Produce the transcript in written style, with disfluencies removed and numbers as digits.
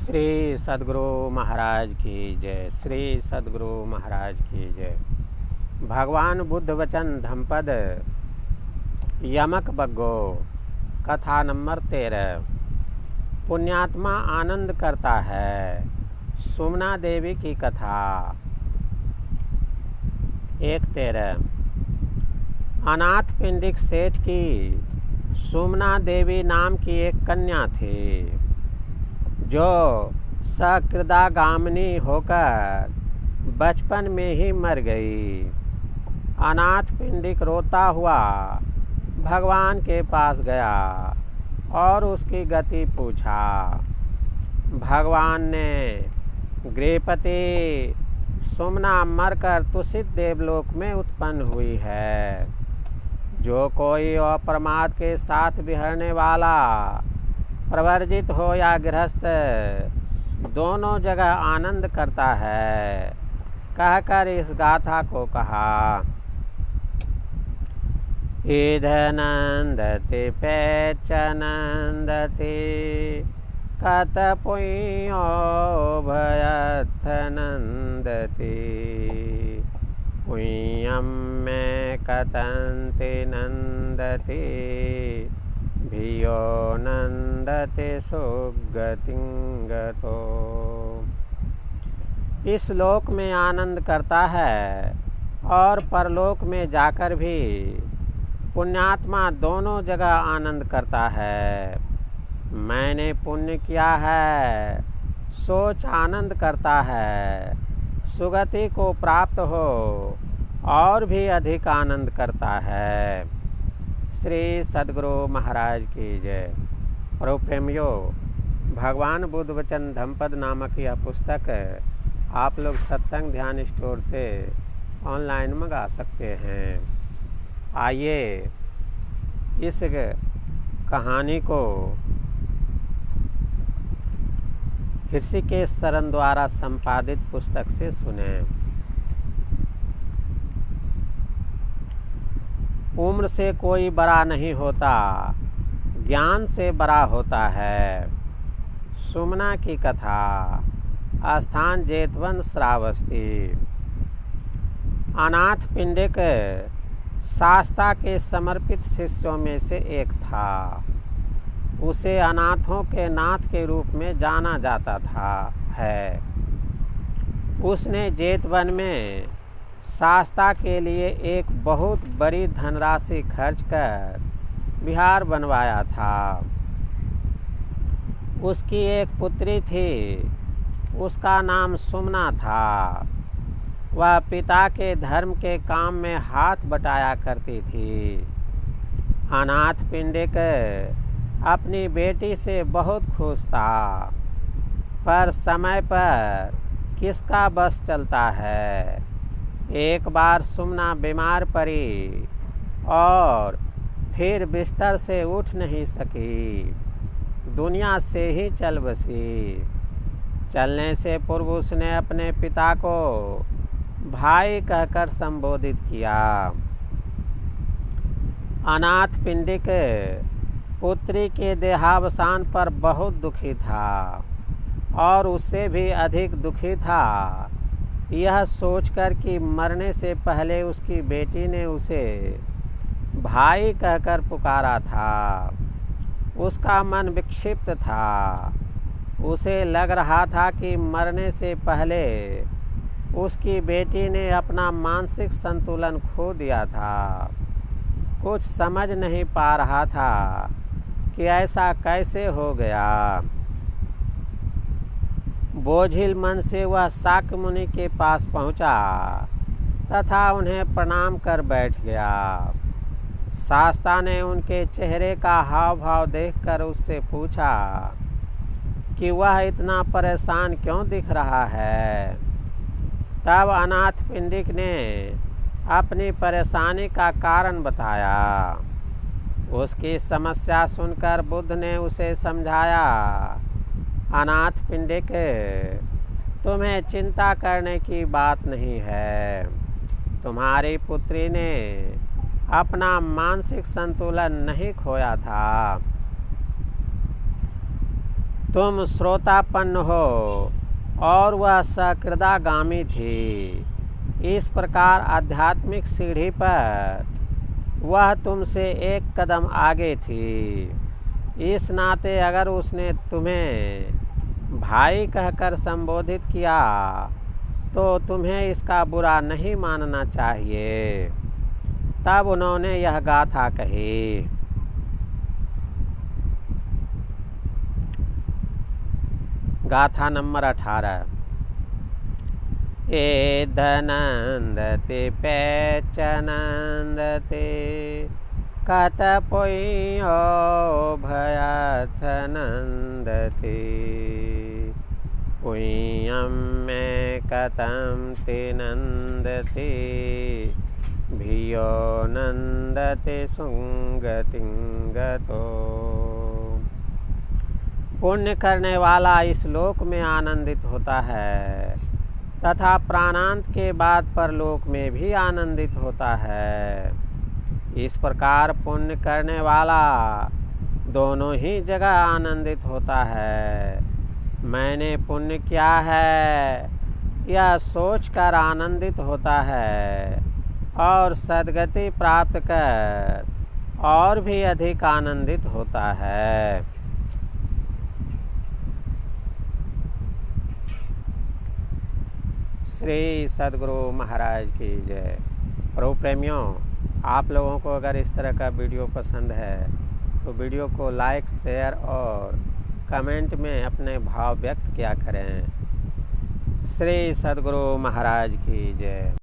श्री सद्गुरु महाराज की जय। श्री सद्गुरु महाराज की जय। भगवान बुद्ध वचन धम्पद यमक बग्गो। कथा नंबर 13। पुण्यात्मा आनंद करता है। सुमना देवी की कथा। 1:13। अनाथ पिंडिक सेठ की सुमना देवी नाम की एक कन्या थी, जो सकृदागामिनी होकर बचपन में ही मर गई। अनाथ पिंडिक रोता हुआ भगवान के पास गया और उसकी गति पूछा। भगवान ने गृहपति सुमना मरकर तुषित देवलोक में उत्पन्न हुई है। जो कोई अप्रमाद के साथ विहरने वाला, प्रवर्जित हो या गृहस्थ, दोनों जगह आनंद करता है, कहकर इस गाथा को कहा। ईधनंदति पैच नंदति कतपुयो भयथ नंदति पुय्यम में कतंति नंदति भियो नंदते सुगतिं गतो। इस लोक में आनंद करता है और परलोक में जाकर भी पुण्यात्मा दोनों जगह आनंद करता है। मैंने पुण्य किया है, सोच आनंद करता है, सुगति को प्राप्त हो और भी अधिक आनंद करता है। श्री सद्गुरु महाराज की जय। प्रभु प्रेमियों, भगवान बुद्ध वचन धम्पद नामक यह पुस्तक आप लोग सत्संग ध्यान स्टोर से ऑनलाइन मंगा सकते हैं। आइए इस कहानी को ऋषिकेश शरण द्वारा संपादित पुस्तक से सुनें। उम्र से कोई बड़ा नहीं होता, ज्ञान से बड़ा होता है। सुमना की कथा। स्थान जेतवन श्रावस्ती। अनाथ पिंडिक शास्ता के समर्पित शिष्यों में से एक था। उसे अनाथों के नाथ के रूप में जाना जाता है। उसने जेतवन में शास्ता के लिए एक बहुत बड़ी धनराशि खर्च कर विहार बनवाया था। उसकी एक पुत्री थी, उसका नाम सुमना था। वह पिता के धर्म के काम में हाथ बटाया करती थी। अनाथ पिंडिक अपनी बेटी से बहुत खुश था, पर समय पर किसका बस चलता है। एक बार सुमना बीमार पड़ी और फिर बिस्तर से उठ नहीं सकी, दुनिया से ही चल बसी। चलने से पूर्व उसने अपने पिता को भाई कहकर संबोधित किया। अनाथ पिंडिक पुत्री के देहावसान पर बहुत दुखी था और उससे भी अधिक दुखी था यह सोचकर कि मरने से पहले उसकी बेटी ने उसे भाई कहकर पुकारा था। उसका मन विक्षिप्त था। उसे लग रहा था कि मरने से पहले उसकी बेटी ने अपना मानसिक संतुलन खो दिया था। कुछ समझ नहीं पा रहा था कि ऐसा कैसे हो गया। बोझिल मन से वह शाक्य मुनि के पास पहुंचा तथा उन्हें प्रणाम कर बैठ गया। शास्ता ने उनके चेहरे का हाव भाव देखकर उससे पूछा कि वह इतना परेशान क्यों दिख रहा है। तब अनाथ पिंडिक ने अपनी परेशानी का कारण बताया। उसकी समस्या सुनकर बुद्ध ने उसे समझाया। अनाथ पिंडिक, तुम्हें चिंता करने की बात नहीं है। तुम्हारी पुत्री ने अपना मानसिक संतुलन नहीं खोया था। तुम श्रोतापन्न हो और वह सकृदागामी थी। इस प्रकार आध्यात्मिक सीढ़ी पर वह तुमसे एक कदम आगे थी। इस नाते अगर उसने तुम्हें भाई कहकर संबोधित किया तो तुम्हें इसका बुरा नहीं मानना चाहिए। तब उन्होंने यह गाथा कही। गाथा नंबर 18। ए धनंदते पैचनंदते कतपोयो भयाथ नंदते पुय्यम में कथम ते नंदते भियो नंदते सुंगतिंगतो। पुण्य करने वाला इस लोक में आनंदित होता है तथा प्राणांत के बाद परलोक में भी आनंदित होता है। इस प्रकार पुण्य करने वाला दोनों ही जगह आनंदित होता है। मैंने पुण्य किया है यह सोचकर आनंदित होता है और सद्गति प्राप्त कर और भी अधिक आनंदित होता है। श्री सद्गुरु महाराज की जय। प्रभु प्रेमियों, आप लोगों को अगर इस तरह का वीडियो पसंद है तो वीडियो को लाइक, शेयर और कमेंट में अपने भाव व्यक्त किया करें। श्री सद्गुरु महाराज की जय।